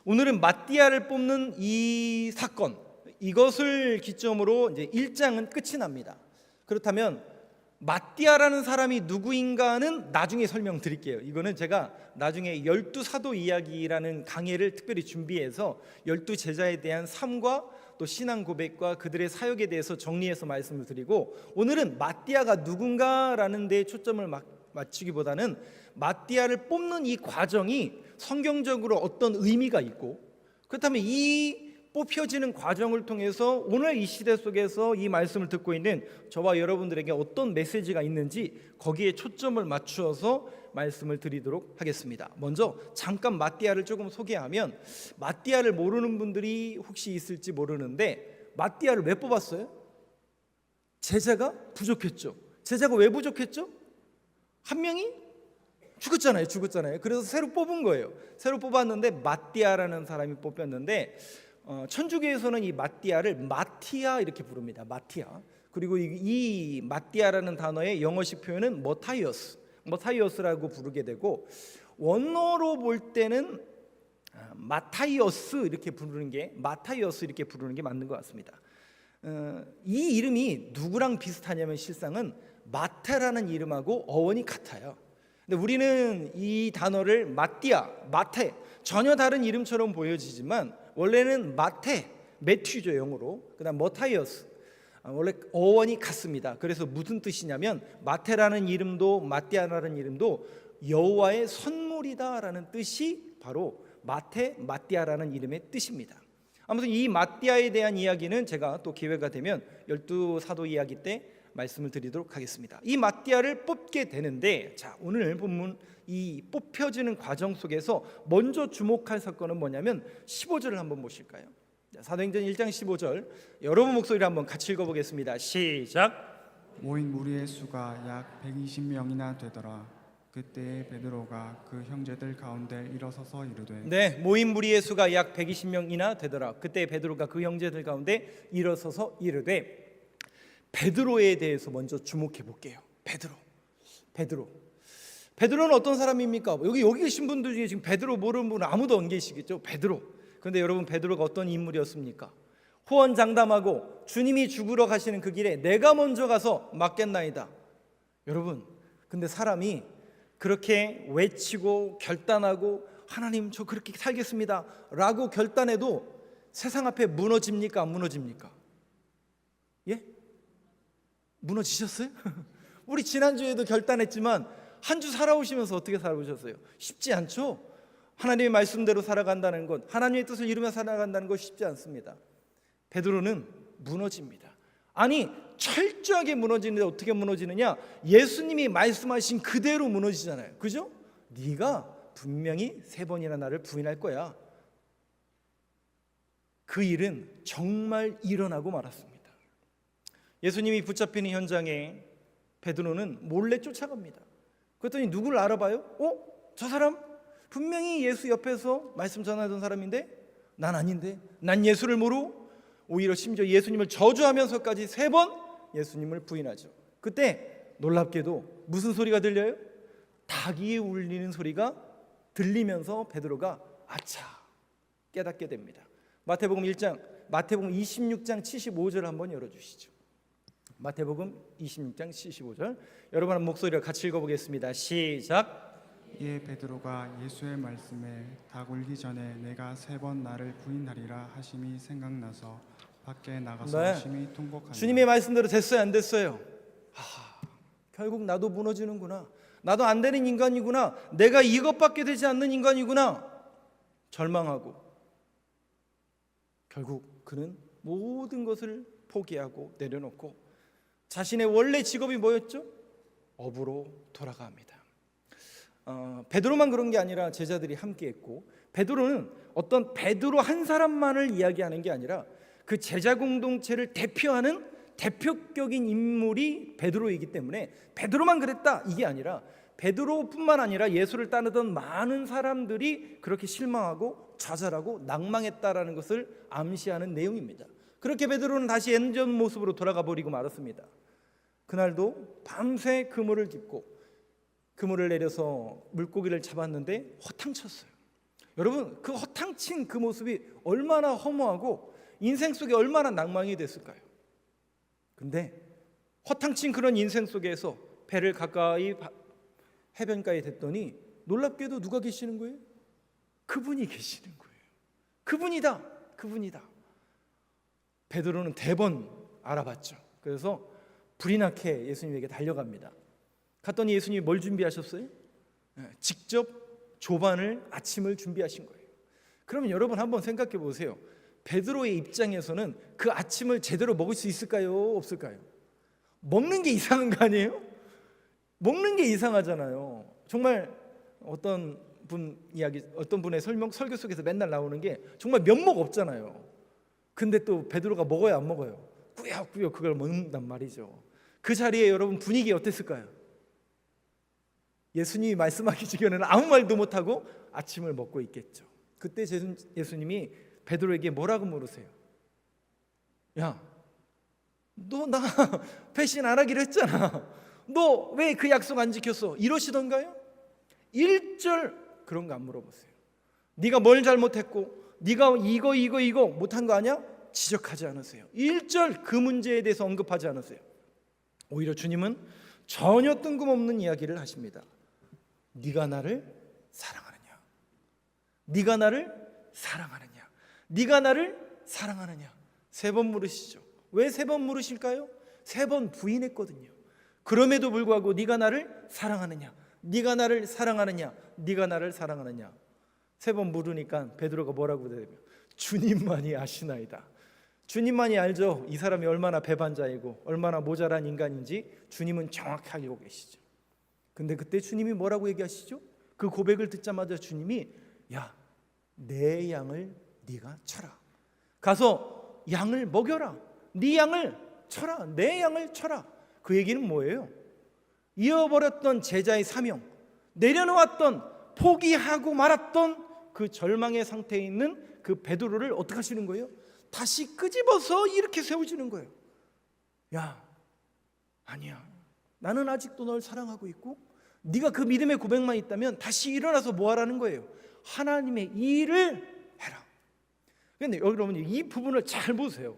오늘은 마띠아를 뽑는 이 사건, 이것을 기점으로 이제 1장은 끝이 납니다. 그렇다면 마띠아라는 사람이 누구인가는 나중에 설명드릴게요. 이거는 제가 나중에 12사도 이야기라는 강해를 특별히 준비해서 12제자에 대한 삶과 또 신앙 고백과 그들의 사역에 대해서 정리해서 말씀을 드리고, 오늘은 마띠아가 누군가라는 데에 초점을 맞추기보다는 마띠아를 뽑는 이 과정이 성경적으로 어떤 의미가 있고, 그렇다면 이 뽑혀지는 과정을 통해서 오늘 이 시대 속에서 이 말씀을 듣고 있는 저와 여러분들에게 어떤 메시지가 있는지 거기에 초점을 맞추어서 말씀을 드리도록 하겠습니다. 먼저 잠깐 마띠아를 조금 소개하면, 마띠아를 모르는 분들이 혹시 있을지 모르는데, 마띠아를 왜 뽑았어요? 제자가 부족했죠. 제자가 왜 부족했죠? 한 명이 죽었잖아요. 그래서 새로 뽑은 거예요. 새로 뽑았는데 마띠아라는 사람이 뽑혔는데, 천주교에서는 이 마띠아를 마티아 이렇게 부릅니다. 마티아. 그리고 이 마띠아라는 단어의 영어식 표현은 머타이어스라고 부르게 되고, 원어로 볼 때는 마타이어스 이렇게 부르는 게 맞는 것 같습니다. 이 이름이 누구랑 비슷하냐면 실상은 마테라는 이름하고 어원이 같아요. 근데 우리는 이 단어를 마테 전혀 다른 이름처럼 보여지지만 원래는 매튜죠, 영어로. 그다음 머타이어스, 원래 어원이 같습니다. 그래서 무슨 뜻이냐면 마테라는 이름도 마띠아라는 이름도 여호와의 선물이다라는 뜻이 바로 마띠아라는 이름의 뜻입니다. 아무튼 이 마띠아에 대한 이야기는 제가 또 기회가 되면 12사도 이야기 때 말씀을 드리도록 하겠습니다. 이 마띠아를 뽑게 되는데, 자, 오늘 본문 이 뽑혀지는 과정 속에서 먼저 주목할 사건은 뭐냐면 15절을 한번 보실까요? 사도행전 1장 15절, 여러분 목소리를 한번 같이 읽어보겠습니다. 시작. 모인 무리의 수가 약 120명이나 되더라. 그때 베드로가 그 형제들 가운데 일어서서 이르되, 네, 모인 무리의 수가 약 120명이나 되더라. 그때 베드로가 그 형제들 가운데 일어서서 이르되, 베드로에 대해서 먼저 주목해 볼게요. 베드로는 어떤 사람입니까? 여기 계신 분들 중에 지금 베드로 모르는 분은 아무도 안 계시겠죠? 베드로. 그런데 여러분, 베드로가 어떤 인물이었습니까? 호언장담하고 주님이 죽으러 가시는 그 길에 내가 먼저 가서 막겠나이다. 여러분, 근데 사람이 그렇게 외치고 결단하고 하나님 저 그렇게 살겠습니다 라고 결단해도 세상 앞에 무너집니까? 안 무너집니까? 예? 무너지셨어요? 우리 지난주에도 결단했지만 한 주 살아오시면서 어떻게 살아오셨어요? 쉽지 않죠? 하나님의 말씀대로 살아간다는 것, 하나님의 뜻을 이루며 살아간다는 것 쉽지 않습니다. 베드로는 무너집니다. 아니, 철저하게 무너지는데 어떻게 무너지느냐? 예수님이 말씀하신 그대로 무너지잖아요. 그죠? 네가 분명히 3번이나 나를 부인할 거야. 그 일은 정말 일어나고 말았습니다. 예수님이 붙잡히는 현장에 베드로는 몰래 쫓아갑니다. 그랬더니 누구를 알아봐요? 저 사람 분명히 예수 옆에서 말씀 전하던 사람인데 난 아닌데, 난 예수를 모르고 오히려 심지어 예수님을 저주하면서까지 3번 예수님을 부인하죠. 그때 놀랍게도 무슨 소리가 들려요? 닭이 울리는 소리가 들리면서 베드로가 아차 깨닫게 됩니다. 마태복음 26장 75절 한번 열어주시죠. 마태복음 26장 75절, 여러분 한 목소리로 같이 읽어보겠습니다. 시작. 이에 베드로가 예수의 말씀에 닭 울기 전에 내가 3번 나를 부인하리라 하심이 생각나서 밖에 나가서 심히 통곡하니라. 주님의 말씀대로 됐어요, 안 됐어요? 결국 나도 무너지는구나, 나도 안 되는 인간이구나, 내가 이것밖에 되지 않는 인간이구나 절망하고, 결국 그는 모든 것을 포기하고 내려놓고 자신의 원래 직업이 뭐였죠? 어부로 돌아갑니다. 베드로만 그런 게 아니라 제자들이 함께했고, 베드로는 어떤 베드로 한 사람만을 이야기하는 게 아니라 그 제자 공동체를 대표하는 대표격인 인물이 베드로이기 때문에 베드로만 그랬다 이게 아니라 베드로뿐만 아니라 예수를 따르던 많은 사람들이 그렇게 실망하고 좌절하고 낭망했다라는 것을 암시하는 내용입니다. 그렇게 베드로는 다시 옛전 모습으로 돌아가 버리고 말았습니다. 그날도 밤새 그물을 짚고 그물을 내려서 물고기를 잡았는데 허탕쳤어요. 여러분, 그 허탕친 그 모습이 얼마나 허무하고 인생 속에 얼마나 낭망이 됐을까요? 근데 허탕친 그런 인생 속에서 배를 가까이 해변가에 댔더니 놀랍게도 누가 계시는 거예요? 그분이 계시는 거예요. 그분이다. 베드로는 대번 알아봤죠. 그래서 불이 나게 예수님에게 달려갑니다. 갔더니 예수님이 뭘 준비하셨어요? 직접 조반을 아침을 준비하신 거예요. 그러면 여러분 한번 생각해 보세요. 베드로의 입장에서는 그 아침을 제대로 먹을 수 있을까요? 없을까요? 먹는 게 이상한 거 아니에요? 먹는 게 이상하잖아요. 정말 어떤 분의 설교 속에서 맨날 나오는 게 정말 면목 없잖아요. 근데 또 베드로가 먹어야 안 먹어요? 꾸역꾸역 그걸 먹는단 말이죠. 그 자리에 여러분 분위기 어땠을까요? 예수님이 말씀하기 직전에는 아무 말도 못하고 아침을 먹고 있겠죠. 그때 예수님이 베드로에게 뭐라고 물으세요? 야, 너 나 배신 안 하기로 했잖아. 너 왜 그 약속 안 지켰어? 이러시던가요? 1절 그런 거 안 물어보세요. 네가 뭘 잘못했고 네가 이거 못한 거 아니야? 지적하지 않으세요. 1절 그 문제에 대해서 언급하지 않으세요. 오히려 주님은 전혀 뜬금없는 이야기를 하십니다. 네가 나를 사랑하느냐? 네가 나를 사랑하느냐? 네가 나를 사랑하느냐? 3번 물으시죠. 왜 3번 물으실까요? 3번 부인했거든요. 그럼에도 불구하고 네가 나를 사랑하느냐? 네가 나를 사랑하느냐? 네가 나를 사랑하느냐? 3번 물으니까 베드로가 뭐라고 대답해요? 주님만이 아시나이다. 주님만이 알죠. 이 사람이 얼마나 배반자이고 얼마나 모자란 인간인지 주님은 정확히 알고 계시죠. 근데 그때 주님이 뭐라고 얘기하시죠? 그 고백을 듣자마자 주님이 야, 내 양을 네가 쳐라. 가서 양을 먹여라. 네 양을 쳐라. 내 양을 쳐라. 그 얘기는 뭐예요? 잃어버렸던 제자의 사명, 내려놓았던 포기하고 말았던 그 절망의 상태에 있는 그 베드로를 어떻게 하시는 거예요? 다시 끄집어서 이렇게 세우시는 거예요. 야, 아니야. 나는 아직도 널 사랑하고 있고 네가 그 믿음의 고백만 있다면 다시 일어나서 뭐 하라는 거예요? 하나님의 일을 해라. 그런데 여러분 이 부분을 잘 보세요.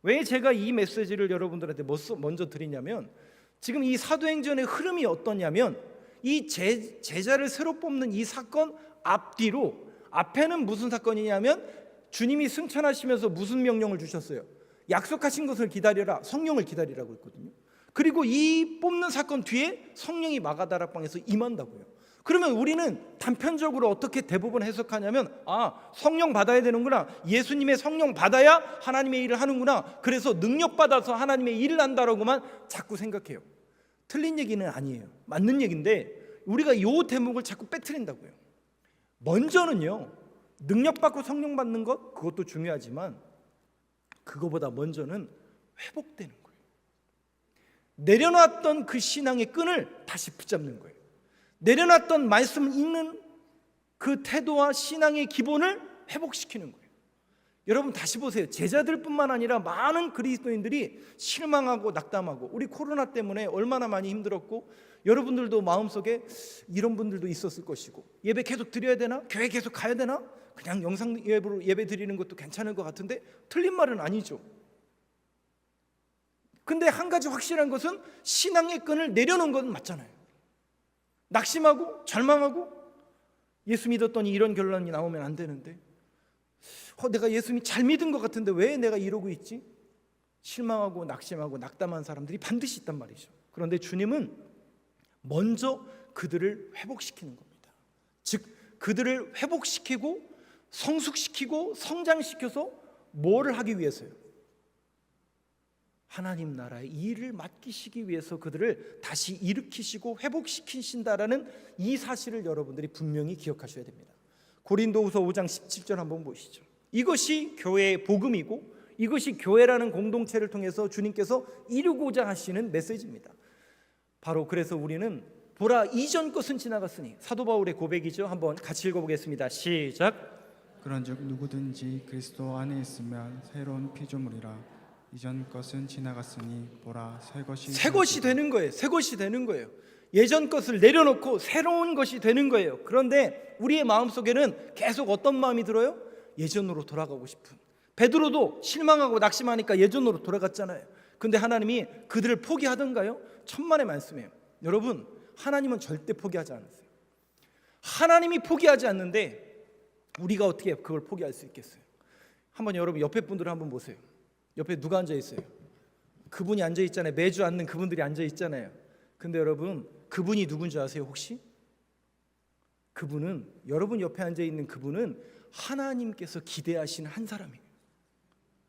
왜 제가 이 메시지를 여러분들한테 먼저 드리냐면 지금 이 사도행전의 흐름이 어떠냐면 이 제자를 새로 뽑는 이 사건 앞뒤로 앞에는 무슨 사건이냐면 주님이 승천하시면서 무슨 명령을 주셨어요? 약속하신 것을 기다려라. 성령을 기다리라고 했거든요. 그리고 이 뽑는 사건 뒤에 성령이 마가다락방에서 임한다고요. 그러면 우리는 단편적으로 어떻게 대부분 해석하냐면 성령 받아야 되는구나. 예수님의 성령 받아야 하나님의 일을 하는구나. 그래서 능력 받아서 하나님의 일을 한다라고만 자꾸 생각해요. 틀린 얘기는 아니에요. 맞는 얘기인데 우리가 이 대목을 자꾸 빼트린다고요. 먼저는요, 능력 받고 성령 받는 것 그것도 중요하지만 그거보다 먼저는 회복되는 거예요. 내려놨던 그 신앙의 끈을 다시 붙잡는 거예요. 내려놨던 말씀을 읽는 그 태도와 신앙의 기본을 회복시키는 거예요. 여러분 다시 보세요. 제자들뿐만 아니라 많은 그리스도인들이 실망하고 낙담하고 우리 코로나 때문에 얼마나 많이 힘들었고 여러분들도 마음속에 이런 분들도 있었을 것이고 예배 계속 드려야 되나? 교회 계속 가야 되나? 그냥 영상 예배로 예배 드리는 것도 괜찮을 것 같은데 틀린 말은 아니죠. 근데 한 가지 확실한 것은 신앙의 끈을 내려놓은 건 맞잖아요. 낙심하고 절망하고 예수 믿었더니 이런 결론이 나오면 안 되는데 내가 예수님 잘 믿은 것 같은데 왜 내가 이러고 있지? 실망하고 낙심하고 낙담한 사람들이 반드시 있단 말이죠. 그런데 주님은 먼저 그들을 회복시키는 겁니다. 즉 그들을 회복시키고 성숙시키고 성장시켜서 뭐를 하기 위해서요? 하나님 나라의 일을 맡기시기 위해서 그들을 다시 일으키시고 회복시키신다라는 이 사실을 여러분들이 분명히 기억하셔야 됩니다. 고린도후서 5장 17절 한번 보시죠. 이것이 교회의 복음이고 이것이 교회라는 공동체를 통해서 주님께서 이루고자 하시는 메시지입니다. 바로 그래서 우리는 보라 이전 것은 지나갔으니 사도 바울의 고백이죠. 한번 같이 읽어보겠습니다. 시작. 그런즉 누구든지 그리스도 안에 있으면 새로운 피조물이라 이전 것은 지나갔으니 보라 새 것이 되는 거예요. 새 것이 되는 거예요. 예전 것을 내려놓고 새로운 것이 되는 거예요. 그런데 우리의 마음속에는 계속 어떤 마음이 들어요? 예전으로 돌아가고 싶은. 베드로도 실망하고 낙심하니까 예전으로 돌아갔잖아요. 근데 하나님이 그들을 포기하던가요? 천만의 말씀이에요. 여러분, 하나님은 절대 포기하지 않았어요. 하나님이 포기하지 않는데 우리가 어떻게 그걸 포기할 수 있겠어요? 한번 여러분 옆에 분들을 한번 보세요. 옆에 누가 앉아 있어요? 그분이 앉아 있잖아요. 매주 앉는 그분들이 앉아 있잖아요. 근데 여러분, 그분이 누군지 아세요 혹시? 그분은, 여러분 옆에 앉아 있는 그분은 하나님께서 기대하시는 한 사람이에요.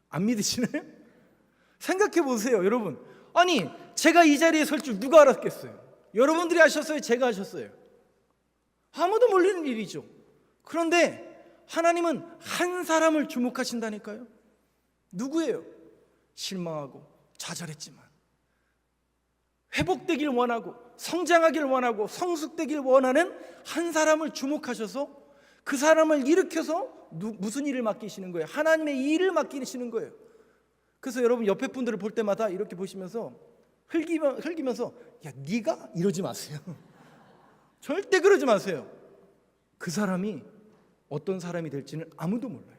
안 믿으시나요? 생각해 보세요, 여러분. 아니, 제가 이 자리에 설 줄 누가 알았겠어요? 여러분들이 하셨어요? 제가 하셨어요? 아무도 모르는 일이죠. 그런데 하나님은 한 사람을 주목하신다니까요. 누구예요? 실망하고 좌절했지만 회복되길 원하고 성장하길 원하고 성숙되길 원하는 한 사람을 주목하셔서 그 사람을 일으켜서 무슨 일을 맡기시는 거예요? 하나님의 일을 맡기시는 거예요. 그래서 여러분 옆에 분들을 볼 때마다 이렇게 보시면서 흘기면서 야, 네가? 이러지 마세요. 절대 그러지 마세요. 그 사람이 어떤 사람이 될지는 아무도 몰라요.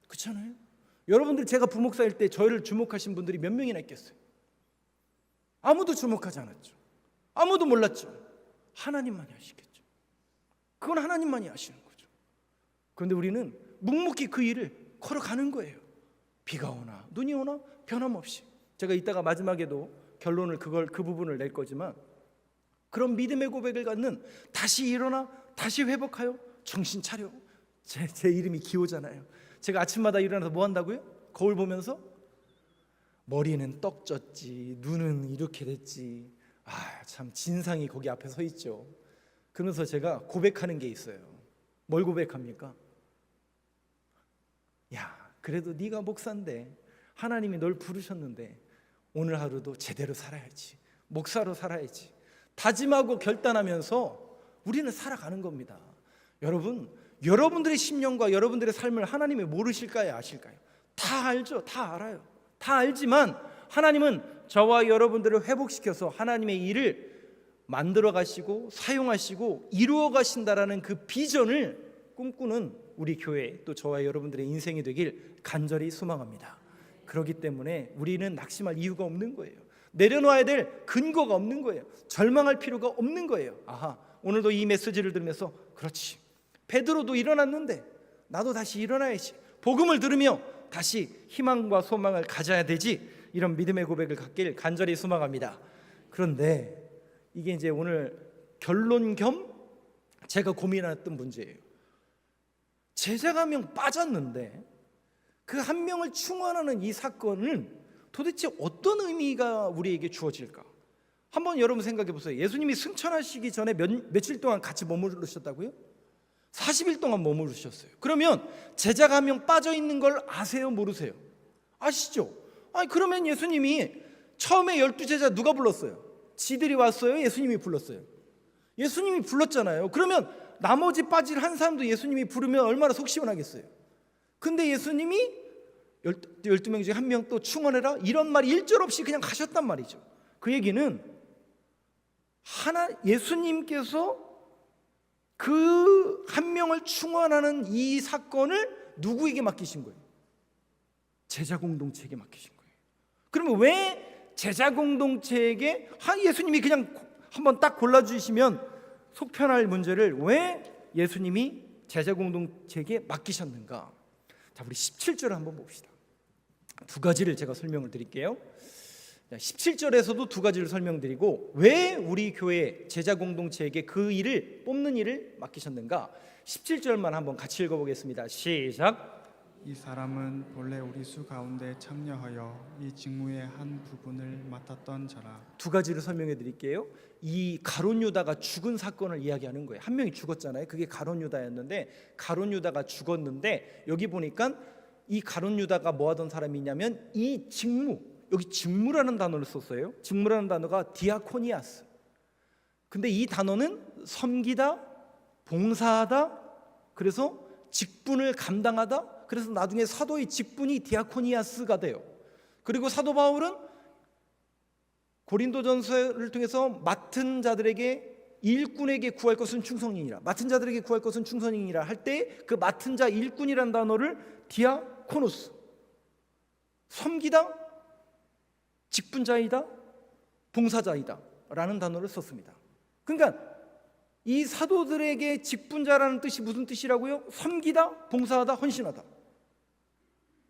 그렇잖아요? 여러분들, 제가 부목사일 때 저를 주목하신 분들이 몇 명이나 있겠어요? 아무도 주목하지 않았죠. 아무도 몰랐죠. 하나님만이 아시겠죠. 그건 하나님만이 아시는 거죠. 그런데 우리는 묵묵히 그 일을 걸어가는 거예요. 비가 오나 눈이 오나 변함없이. 제가 이따가 마지막에도 결론을 그 부분을 낼 거지만, 그런 믿음의 고백을 갖는, 다시 일어나 다시 회복하여 정신 차려. 제 이름이 기호잖아요. 제가 아침마다 일어나서 뭐 한다고요? 거울 보면서 머리는 떡졌지, 눈은 이렇게 됐지. 참 진상이 거기 앞에 서 있죠. 그러면서 제가 고백하는 게 있어요. 뭘 고백합니까? 야, 그래도 네가 목사인데, 하나님이 널 부르셨는데 오늘 하루도 제대로 살아야지, 목사로 살아야지 다짐하고 결단하면서 우리는 살아가는 겁니다. 여러분, 여러분들의 심령과 여러분들의 삶을 하나님이 모르실까요? 아실까요? 다 알죠. 다 알아요. 다 알지만 하나님은 저와 여러분들을 회복시켜서 하나님의 일을 만들어 가시고 사용하시고 이루어 가신다라는 그 비전을 꿈꾸는 우리 교회, 또 저와 여러분들의 인생이 되길 간절히 소망합니다. 그렇기 때문에 우리는 낙심할 이유가 없는 거예요. 내려놓아야 될 근거가 없는 거예요. 절망할 필요가 없는 거예요. 오늘도 이 메시지를 들으면서 그렇지, 베드로도 일어났는데 나도 다시 일어나야지, 복음을 들으며 다시 희망과 소망을 가져야 되지, 이런 믿음의 고백을 갖길 간절히 소망합니다. 그런데 이게 이제 오늘 결론 겸 제가 고민했던 문제예요. 제자가 한 명 빠졌는데 그 한 명을 충원하는 이 사건은 도대체 어떤 의미가 우리에게 주어질까? 한번 여러분 생각해 보세요. 예수님이 승천하시기 전에 며칠 동안 같이 머무르셨다고요? 40일 동안 머무르셨어요. 그러면 제자가 한 명 빠져 있는 걸 아세요? 모르세요? 아시죠? 그러면 예수님이 처음에 12제자 누가 불렀어요? 지들이 왔어요? 예수님이 불렀어요? 예수님이 불렀잖아요. 그러면 나머지 빠질 한 사람도 예수님이 부르면 얼마나 속 시원하겠어요. 근데 예수님이 12명 중에 한 명 또 충원해라, 이런 말이 일절 없이 그냥 가셨단 말이죠. 그 얘기는 예수님께서 그 한 명을 충원하는 이 사건을 누구에게 맡기신 거예요? 제자 공동체에게 맡기신 거예요. 그러면 왜 제자 공동체에게 예수님이 그냥 한번 딱 골라주시면 속 편할 문제를 왜 예수님이 제자 공동체에게 맡기셨는가? 자, 우리 17절을 한번 봅시다. 두 가지를 제가 설명을 드릴게요. 17절에서도 두 가지를 설명드리고, 왜 우리 교회 제자 공동체에게 그 일을 뽑는 일을 맡기셨는가? 17절만 한번 같이 읽어보겠습니다. 시작. 이 사람은 본래 우리 수 가운데 참여하여 이 직무의 한 부분을 맡았던 자라. 두 가지를 설명해 드릴게요. 이 가룟 유다가 죽은 사건을 이야기하는 거예요. 한 명이 죽었잖아요. 그게 가룟 유다였는데, 가룟 유다가 죽었는데 여기 보니까 이 가룟 유다가 뭐 하던 사람이냐면 이 직무, 여기 직무라는 단어를 썼어요. 직무라는 단어가 디아코니아스. 근데 이 단어는 섬기다, 봉사하다, 그래서 직분을 감당하다, 그래서 나중에 사도의 직분이 디아코니아스가 돼요. 그리고 사도 바울은 고린도전서를 통해서 맡은 자들에게 일꾼에게 구할 것은 충성이니라, 맡은 자들에게 구할 것은 충성이니라 할 때 그 맡은 자 일꾼이란 단어를 디아코노스, 섬기다, 직분자이다, 봉사자이다 라는 단어를 썼습니다. 그러니까 이 사도들에게 직분자라는 뜻이 무슨 뜻이라고요? 섬기다, 봉사하다, 헌신하다.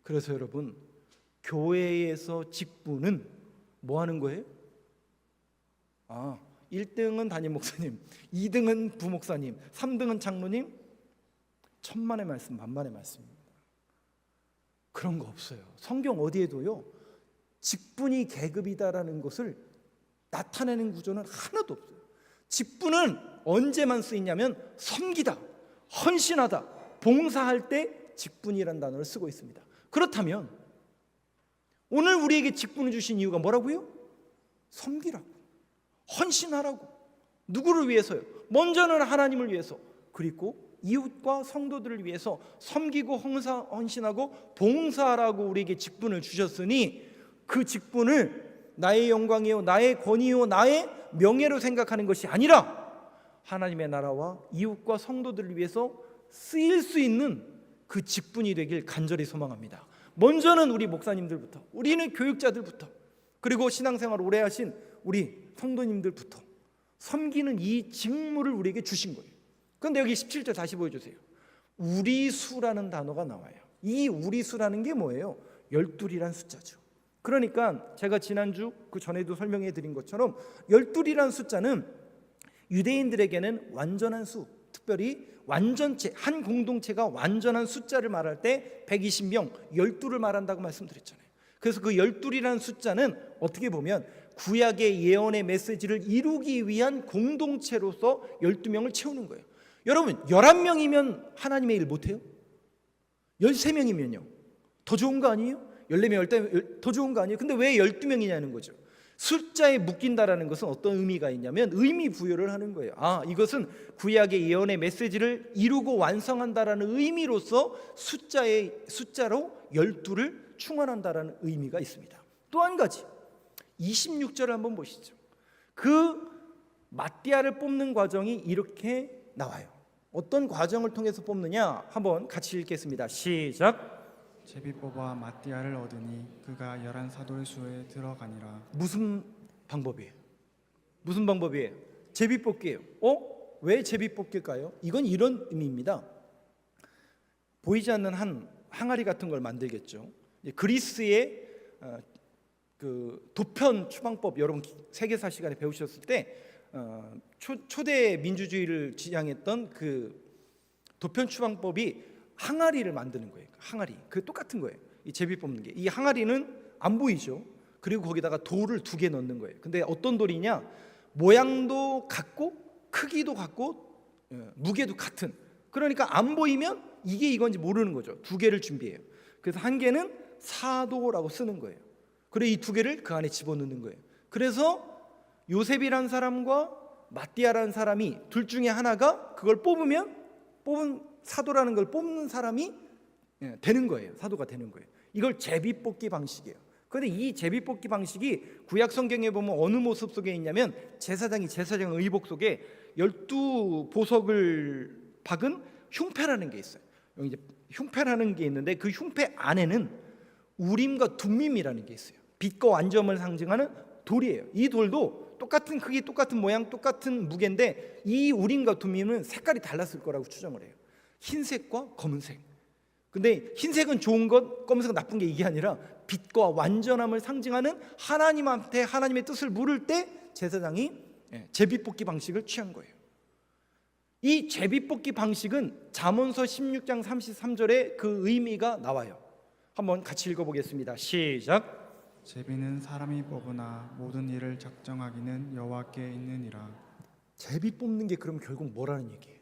그래서 여러분, 교회에서 직분은 뭐 하는 거예요? 1등은 담임 목사님, 2등은 부목사님, 3등은 장로님. 천만의 말씀, 만만의 말씀입니다. 그런 거 없어요. 성경 어디에도요 직분이 계급이다라는 것을 나타내는 구조는 하나도 없어요. 직분은 언제만 쓰이냐면 섬기다, 헌신하다, 봉사할 때 직분이라는 단어를 쓰고 있습니다. 그렇다면 오늘 우리에게 직분을 주신 이유가 뭐라고요? 섬기라고, 헌신하라고. 누구를 위해서요? 먼저는 하나님을 위해서, 그리고 이웃과 성도들을 위해서 섬기고 헌신하고 봉사하라고 우리에게 직분을 주셨으니 그 직분을 나의 영광이요, 나의 권위요, 나의 명예로 생각하는 것이 아니라 하나님의 나라와 이웃과 성도들을 위해서 쓰일 수 있는 그 직분이 되길 간절히 소망합니다. 먼저는 우리 목사님들부터, 우리는 교육자들부터, 그리고 신앙생활 오래 하신 우리 성도님들부터 섬기는 이 직무를 우리에게 주신 거예요. 그런데 여기 17절 다시 보여주세요. 우리수라는 단어가 나와요. 이 우리수라는 게 뭐예요? 12이란 숫자죠. 그러니까 제가 지난주 그 전에도 설명해 드린 것처럼 12이란 숫자는 유대인들에게는 완전한 수, 특별히 완전체, 한 공동체가 완전한 숫자를 말할 때 120명, 12를 말한다고 말씀드렸잖아요. 그래서 그 12이라는 숫자는 어떻게 보면 구약의 예언의 메시지를 이루기 위한 공동체로서 12명을 채우는 거예요. 여러분, 11명이면 하나님의 일 못해요? 13명이면요 더 좋은 거 아니에요? 14명, 10명 더 좋은 거 아니에요? 근데 왜 12명이냐는 거죠. 숫자에 묶인다라는 것은 어떤 의미가 있냐면 의미 부여를 하는 거예요. 이것은 구약의 예언의 메시지를 이루고 완성한다라는 의미로서 숫자로 12를 충원한다라는 의미가 있습니다. 또 한 가지, 26절을 한번 보시죠. 그 마띠아를 뽑는 과정이 이렇게 나와요. 어떤 과정을 통해서 뽑느냐 한번 같이 읽겠습니다. 시작. 제비 뽑아 마띠아를 얻으니 그가 11 사도의 수에 들어가니라. 무슨 방법이에요? 무슨 방법이에요? 제비 뽑기예요. 왜 제비 뽑기일까요? 이건 이런 의미입니다. 보이지 않는 한 항아리 같은 걸 만들겠죠. 그리스의 그 도편 추방법, 여러분 세계사 시간에 배우셨을 때 초대 민주주의를 지향했던 그 도편 추방법이 항아리를 만드는 거예요. 항아리, 그 똑같은 거예요. 이 제비 뽑는 게. 이 항아리는 안 보이죠. 그리고 거기다가 돌을 2개 넣는 거예요. 근데 어떤 돌이냐? 모양도 같고 크기도 같고 무게도 같은. 그러니까 안 보이면 이게 이건지 모르는 거죠. 2개를 준비해요. 그래서 한 개는 사도라고 쓰는 거예요. 그리고 이 2개를 그 안에 집어넣는 거예요. 그래서 요셉이라는 사람과 마띠아라는 사람이 둘 중에 하나가 그걸 뽑으면 뽑은 사도라는 걸 뽑는 사람이 되는 거예요. 사도가 되는 거예요. 이걸 제비뽑기 방식이에요. 그런데 이 제비뽑기 방식이 구약 성경에 보면 어느 모습 속에 있냐면 제사장 의복 속에 12보석을 박은 흉패라는 게 있어요. 여기 이제 흉패라는 게 있는데 그 흉패 안에는 우림과 둠밈이라는 게 있어요. 빛과 완전을 상징하는 돌이에요. 이 돌도 똑같은 크기, 똑같은 모양, 똑같은 무게인데 이 우림과 둠밈은 색깔이 달랐을 거라고 추정을 해요. 흰색과 검은색. 근데 흰색은 좋은 것, 검은색은 나쁜 게 이게 아니라 빛과 완전함을 상징하는 하나님한테 하나님의 뜻을 물을 때 제사장이 제비뽑기 방식을 취한 거예요. 이 제비뽑기 방식은 잠언서 16장 33절에 그 의미가 나와요. 한번 같이 읽어보겠습니다. 시작. 제비는 사람이 뽑으나 모든 일을 작정하기는 여호와께 있느니라. 제비 뽑는 게 그럼 결국 뭐라는 얘기예요?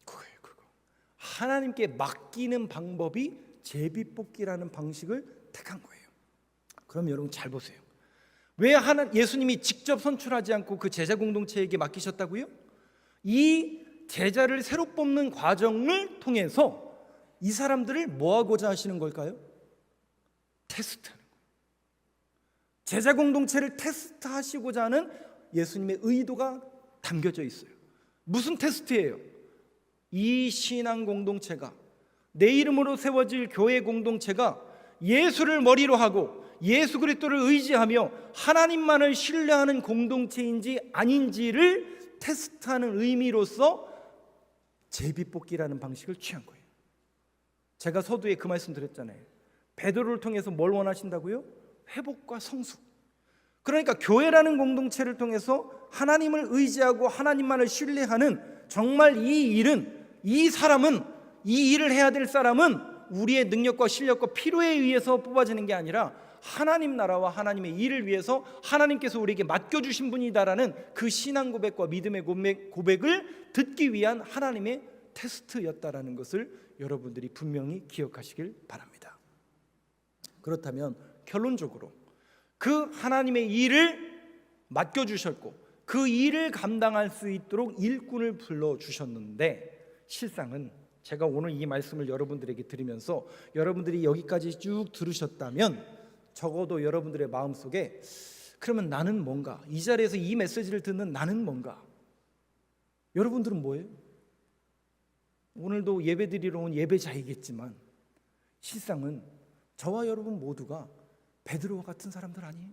그거예요. 그거. 하나님께 맡기는 방법이 제비 뽑기라는 방식을 택한 거예요. 그럼 여러분 잘 보세요. 왜 예수님이 직접 선출하지 않고 그 제자 공동체에게 맡기셨다고요? 이 제자를 새로 뽑는 과정을 통해서 이 사람들을 뭐 하고자 하시는 걸까요? 테스트하는 거예요. 제자 공동체를 테스트하시고자 하는 예수님의 의도가 담겨져 있어요. 무슨 테스트예요? 이 신앙 공동체가, 내 이름으로 세워질 교회 공동체가 예수를 머리로 하고 예수 그리스도를 의지하며 하나님만을 신뢰하는 공동체인지 아닌지를 테스트하는 의미로서 제비뽑기라는 방식을 취한 거예요. 제가 서두에 그 말씀 드렸잖아요. 베드로를 통해서 뭘 원하신다고요? 회복과 성숙. 그러니까 교회라는 공동체를 통해서 하나님을 의지하고 하나님만을 신뢰하는, 정말 이 사람은, 이 일을 해야 될 사람은 우리의 능력과 실력과 필요에 의해서 뽑아지는 게 아니라 하나님 나라와 하나님의 일을 위해서 하나님께서 우리에게 맡겨주신 분이다라는 그 신앙 고백과 믿음의 고백을 듣기 위한 하나님의 테스트였다라는 것을 여러분들이 분명히 기억하시길 바랍니다. 그렇다면 결론적으로 그 하나님의 일을 맡겨주셨고 그 일을 감당할 수 있도록 일꾼을 불러주셨는데, 실상은 제가 오늘 이 말씀을 여러분들에게 드리면서 여러분들이 여기까지 쭉 들으셨다면 적어도 여러분들의 마음속에 그러면 나는 뭔가, 이 자리에서 이 메시지를 듣는 나는 뭔가, 여러분들은 뭐예요? 오늘도 예배드리러 온 예배자이겠지만 실상은 저와 여러분 모두가 베드로와 같은 사람들 아니에요?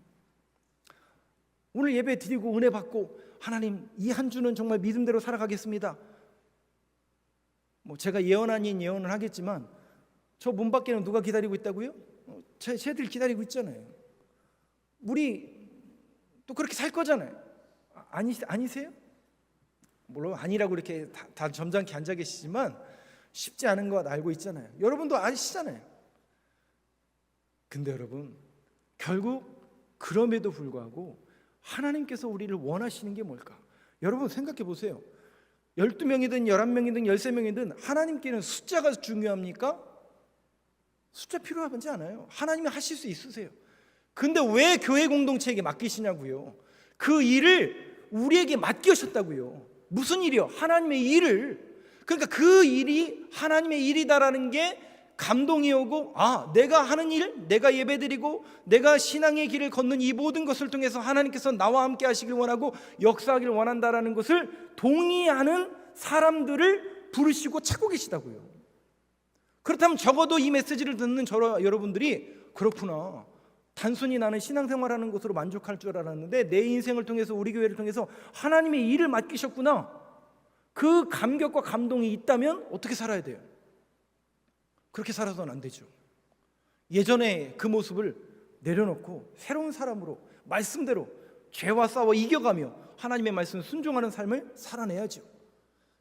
오늘 예배 드리고 은혜 받고 하나님 이 한 주는 정말 믿음대로 살아가겠습니다. 제가 예언 아닌 예언을 하겠지만 저 문 밖에는 누가 기다리고 있다고요? 쟤들 기다리고 있잖아요. 우리 또 그렇게 살 거잖아요. 아니세요? 물론 아니라고 이렇게 다 점잖게 앉아 계시지만 쉽지 않은 것 알고 있잖아요. 여러분도 아시잖아요. 근데 여러분, 결국 그럼에도 불구하고 하나님께서 우리를 원하시는 게 뭘까? 여러분 생각해 보세요. 12명이든 11명이든 13명이든 하나님께는 숫자가 중요합니까? 숫자 필요하지 않아요. 하나님이 하실 수 있으세요. 근데 왜 교회 공동체에게 맡기시냐고요? 그 일을 우리에게 맡기셨다고요. 무슨 일이요? 하나님의 일을. 그러니까 그 일이 하나님의 일이다라는 게 감동이 오고, 내가 하는 일, 내가 예배드리고 내가 신앙의 길을 걷는 이 모든 것을 통해서 하나님께서 나와 함께 하시길 원하고 역사하기를 원한다라는 것을 동의하는 사람들을 부르시고 찾고 계시다고요. 그렇다면 적어도 이 메시지를 듣는 여러분들이 그렇구나, 단순히 나는 신앙생활하는 것으로 만족할 줄 알았는데 내 인생을 통해서, 우리 교회를 통해서 하나님의 일을 맡기셨구나, 그 감격과 감동이 있다면 어떻게 살아야 돼요? 그렇게 살아서는 안 되죠. 예전에 그 모습을 내려놓고 새로운 사람으로 말씀대로 죄와 싸워 이겨가며 하나님의 말씀을 순종하는 삶을 살아내야죠.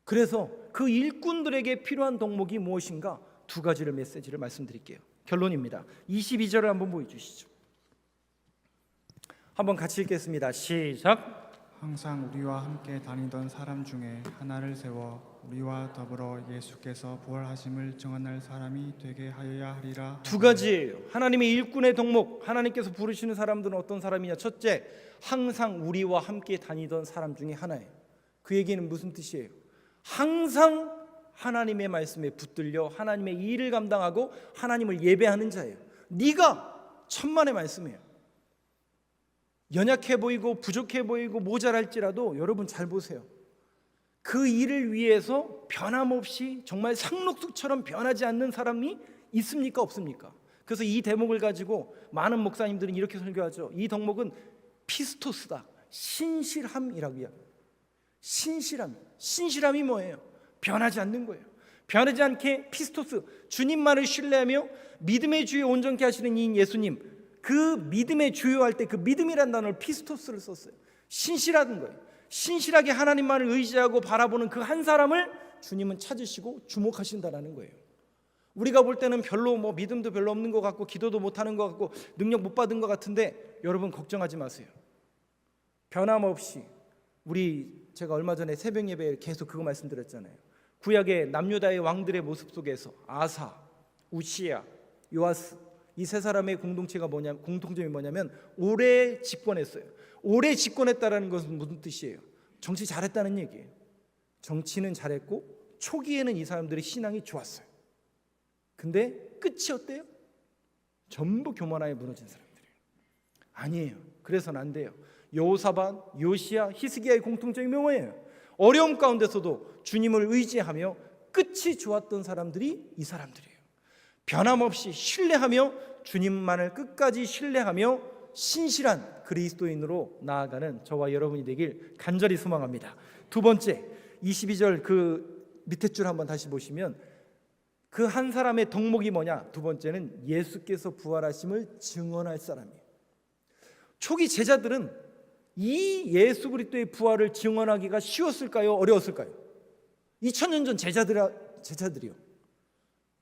그래서 그 일꾼들에게 필요한 덕목이 무엇인가, 두 가지를 메시지를 말씀드릴게요. 결론입니다. 22절을 한번 보여주시죠. 한번 같이 읽겠습니다. 시작. 항상 우리와 함께 다니던 사람 중에 하나를 세워 우리와 더불어 예수께서 부활하심을 증언할 사람이 되게 하여야 하리라. 두 가지예요. 하나님의 일꾼의 덕목, 하나님께서 부르시는 사람들은 어떤 사람이냐? 첫째, 항상 우리와 함께 다니던 사람 중에 하나예요. 그 얘기는 무슨 뜻이에요? 항상 하나님의 말씀에 붙들려 하나님의 일을 감당하고 하나님을 예배하는 자예요. 네가 천만의 말씀이에요. 연약해 보이고 부족해 보이고 모자랄지라도 여러분 잘 보세요. 그 일을 위해서 변함없이 정말 상록수처럼 변하지 않는 사람이 있습니까? 없습니까? 그래서 이 대목을 가지고 많은 목사님들은 이렇게 설교하죠. 이 덕목은 피스토스다, 신실함이라고 이야기해요. 신실함이 뭐예요? 변하지 않는 거예요. 변하지 않게 피스토스, 주님만을 신뢰하며 믿음의 주에 온전케 하시는 이 예수님, 그 믿음의 주요할 때 그 믿음이라는 단어를 피스토스를 썼어요. 신실한 거예요. 신실하게 하나님만을 의지하고 바라보는 그 한 사람을 주님은 찾으시고 주목하신다는 거예요. 우리가 볼 때는 별로 믿음도 별로 없는 것 같고 기도도 못하는 것 같고 능력 못 받은 것 같은데 여러분 걱정하지 마세요. 변함없이 제가 얼마 전에 새벽 예배에 계속 그거 말씀드렸잖아요. 구약의 남유다의 왕들의 모습 속에서 아사, 우시야, 요아스, 이 세 사람의 공통점이 뭐냐면 오래 집권했어요. 오래 집권했다라는 것은 무슨 뜻이에요? 정치 잘했다는 얘기예요. 정치는 잘했고 초기에는 이 사람들의 신앙이 좋았어요. 근데 끝이 어때요? 전부 교만하에 무너진 사람들이에요. 아니에요. 그래서는 안 돼요. 여호사밧, 요시야, 히스기야의 공통점이 뭐예요? 어려움 가운데서도 주님을 의지하며 끝이 좋았던 사람들이 이 사람들이에요. 변함없이 신뢰하며 주님만을 끝까지 신뢰하며 신실한 그리스도인으로 나아가는 저와 여러분이 되길 간절히 소망합니다. 두 번째, 22절 그 밑에 줄 한번 다시 보시면 그 한 사람의 덕목이 뭐냐? 두 번째는 예수께서 부활하심을 증언할 사람이에요. 초기 제자들은 이 예수 그리스도의 부활을 증언하기가 쉬웠을까요? 어려웠을까요? 2000년 전 제자들이요.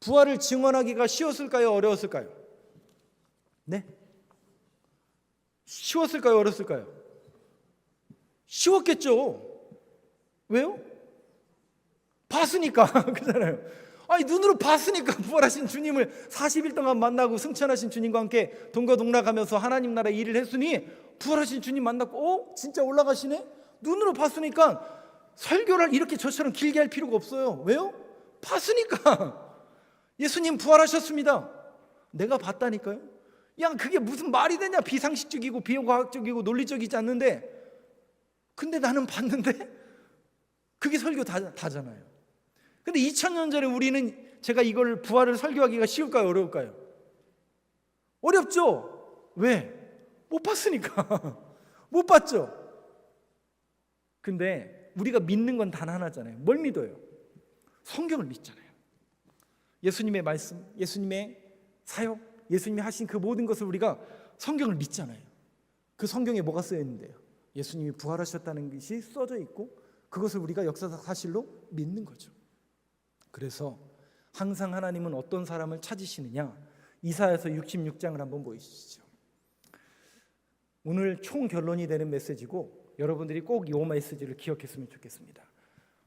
부활을 증언하기가 쉬웠을까요? 어려웠을까요? 네? 쉬웠을까요? 어려웠을까요? 쉬웠겠죠. 왜요? 봤으니까. 그잖아요. 아니, 눈으로 봤으니까 부활하신 주님을 40일 동안 만나고 승천하신 주님과 함께 동거동락하면서 하나님 나라 일을 했으니 부활하신 주님 만났고 진짜 올라가시네? 눈으로 봤으니까 설교를 이렇게 저처럼 길게 할 필요가 없어요. 왜요? 봤으니까. 예수님 부활하셨습니다. 내가 봤다니까요. 야, 그게 무슨 말이 되냐? 비상식적이고 비과학적이고 논리적이지 않는데, 근데 나는 봤는데 그게 설교 다잖아요. 근데 2000년 전에 우리는 제가 이걸 부활을 설교하기가 쉬울까요? 어려울까요? 어렵죠? 왜? 못 봤으니까. 못 봤죠? 근데 우리가 믿는 건 단 하나잖아요. 뭘 믿어요? 성경을 믿잖아요. 예수님의 말씀, 예수님의 사역, 예수님이 하신 그 모든 것을 우리가 성경을 믿잖아요. 그 성경에 뭐가 쓰여 있는데요? 예수님이 부활하셨다는 것이 써져 있고 그것을 우리가 역사적 사실로 믿는 거죠. 그래서 항상 하나님은 어떤 사람을 찾으시느냐? 이사야서 66장을 한번 보시죠. 오늘 총 결론이 되는 메시지고 여러분들이 꼭 이 메시지를 기억했으면 좋겠습니다.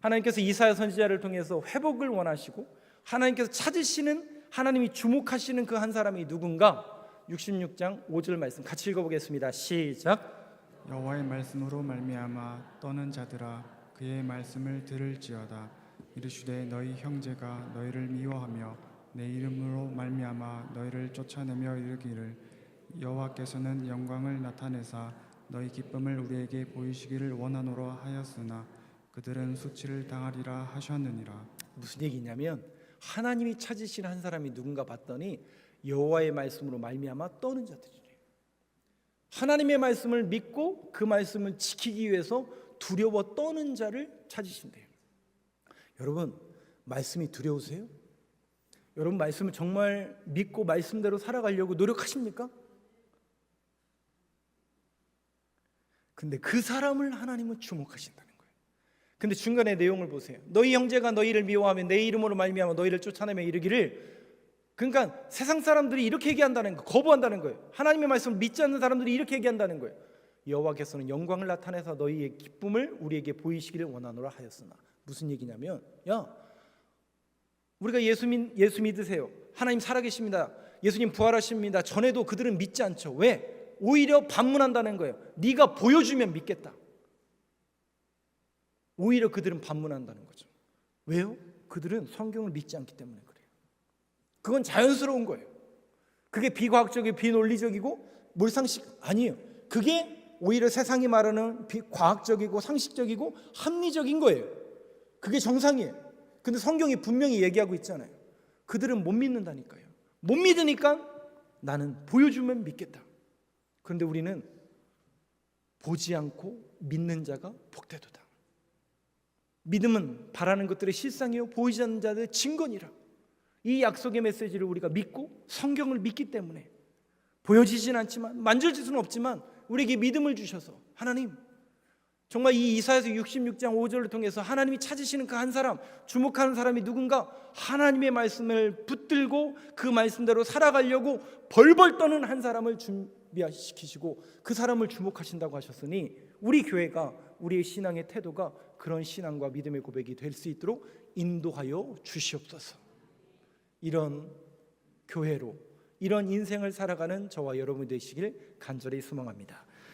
하나님께서 이사야 선지자를 통해서 회복을 원하시고 하나님께서 찾으시는, 하나님이 주목하시는 그 한 사람이 누군가? 66장 5절 말씀 같이 읽어보겠습니다. 시작. 여호와의 말씀으로 말미암아 떠는 자들아 그의 말씀을 들을지어다. 이르시되 너희 형제가 너희를 미워하며 내 이름으로 말미암아 너희를 쫓아내며 이르기를 여호와께서는 영광을 나타내사 너희 기쁨을 우리에게 보이시기를 원하노라 하였으나 그들은 수치를 당하리라 하셨느니라. 무슨 얘기냐면 하나님이 찾으시는 한 사람이 누군가 봤더니 여호와의 말씀으로 말미암아 떠는 자들이래요. 하나님의 말씀을 믿고 그 말씀을 지키기 위해서 두려워 떠는 자를 찾으신대요. 여러분, 말씀이 두려우세요? 여러분, 말씀을 정말 믿고 말씀대로 살아가려고 노력하십니까? 근데 그 사람을 하나님은 주목하신다는 거예요. 근데 중간에 내용을 보세요. 너희 형제가 너희를 미워하면 내 이름으로 말미암아 너희를 쫓아내며 이르기를, 그러니까 세상 사람들이 이렇게 얘기한다는 거, 거부한다는 거예요. 하나님의 말씀을 믿지 않는 사람들이 이렇게 얘기한다는 거예요. 여호와께서는 영광을 나타내서 너희의 기쁨을 우리에게 보이시기를 원하노라 하였으나. 무슨 얘기냐면, 야, 우리가 예수 믿으세요. 하나님 살아계십니다. 예수님 부활하십니다. 전에도 그들은 믿지 않죠. 왜? 오히려 반문한다는 거예요. 네가 보여주면 믿겠다. 오히려 그들은 반문한다는 거죠. 왜요? 그들은 성경을 믿지 않기 때문에 그래요. 그건 자연스러운 거예요. 그게 비과학적이고 비논리적이고 몰상식 아니에요. 그게 오히려 세상이 말하는 비과학적이고 상식적이고 합리적인 거예요. 그게 정상이에요. 근데 성경이 분명히 얘기하고 있잖아요. 그들은 못 믿는다니까요. 못 믿으니까 나는 보여주면 믿겠다. 그런데 우리는 보지 않고 믿는 자가 복되도다. 믿음은 바라는 것들의 실상이요 보이지 않는 자들의 증거니라. 이 약속의 메시지를 우리가 믿고 성경을 믿기 때문에 보여지진 않지만, 만져질 수는 없지만 우리에게 믿음을 주셔서, 하나님 정말 이 이사야서 66장 5절을 통해서 하나님이 찾으시는 그 한 사람, 주목하는 사람이 누군가? 하나님의 말씀을 붙들고 그 말씀대로 살아가려고 벌벌 떠는 한 사람을 준비시키시고 그 사람을 주목하신다고 하셨으니 우리 교회가, 우리의 신앙의 태도가 그런 신앙과 믿음의 고백이 될 수 있도록 인도하여 주시옵소서. 이런 교회로, 이런 인생을 살아가는 저와 여러분이 되시길 간절히 소망합니다.